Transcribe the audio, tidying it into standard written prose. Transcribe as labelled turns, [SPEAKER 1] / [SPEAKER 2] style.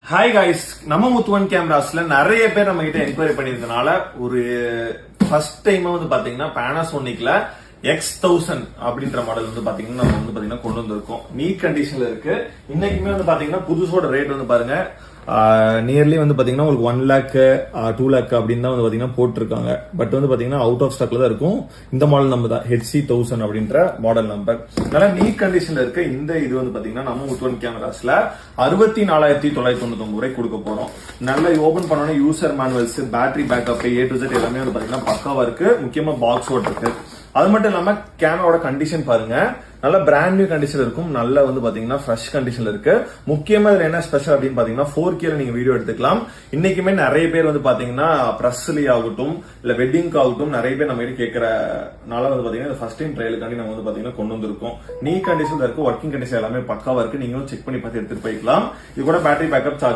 [SPEAKER 1] Hi guys, நம்ம முத்துவன் கேமராஸ்ல நிறைய பேர் நம்ம கிட்ட என்கொயரி பண்ணிருக்கனால ஒரு ஃபர்ஸ்ட் டைம் வந்து பாத்தீங்கன்னா Panasonicல X1000 அப்படின்ற மாடல் வந்து பாத்தீங்கன்னா நம்ம வந்து பாத்தீங்கன்னா கொண்டு வந்திருக்கோம். நீட் கண்டிஷன்ல இருக்கு. இன்னைக்குமே வந்து பாத்தீங்கன்னா புதுசோட ரேட் வந்து பாருங்க நியர்லி வந்து பாத்தீங்கன்னா உங்களுக்கு 1 lakh 2 lakh அப்படின்னு தான் வந்து பாத்தீங்கன்னா போட்டிருக்காங்க. பட் வந்து பாத்தீங்கன்னா அவுட் ஆஃப் ஸ்டாக்ல தான் இருக்கும். இந்த மாடல் நம்பர் தான் HC1000 அப்படின்ற மாடல் நம்பர். அதனால நீட் கண்டிஷன்ல இருக்க இந்த இது வந்து பாத்தீங்கன்னா நம்ம முத்துவன் கேமராஸ்ல 64,999 ரூபாய் கொடுக்க போறோம். நல்லா ஓபன் பண்ணோட user manuals, battery backup, A to Z எல்லாமே வந்து பாத்தீங்கன்னா பக்காவா இருக்கு. முக்கியமா பாக்ஸோட இருக்கு. அது மட்டும் இல்லாம கேமராவோட கண்டிஷன் பாருங்க, நல்ல பிராண்ட் நியூ கண்டிஷன் இருக்கும். நல்ல வந்து பாத்தீங்கன்னா ஃப்ரெஷ் கண்டிஷன்ல இருக்கு. முக்கியமா இதுல என்ன ஸ்பெஷல் அப்படின்னு பாத்தீங்கன்னா 4K நீங்க வீடியோ எடுத்துக்கலாம். இன்னைக்குமே நிறைய பேர் வந்து பாத்தீங்கன்னா பிரஸ்லி ஆகட்டும் இல்ல வெட்டிங்க்கு ஆகட்டும் நிறைய பேர் நம்ம கிட்ட கேட்கறனால வந்து பாத்தீங்கன்னா ஃபர்ஸ்ட் டைம் ட்ரையலுக்காண்டி நம்ம வந்து பாத்தீங்கன்னா கொண்டு வந்திருக்கோம். நீ கண்டிஷன்ல இருக்கு, ஒர்க்கிங் கண்டிஷன் எல்லாமே பக்காவா இருக்கு. நீங்களும் செக் பண்ணி பார்த்து எடுத்துட்டு போய்க்கலாம். இது கூட பேட்டரி பேக்கப் சார்ஜ்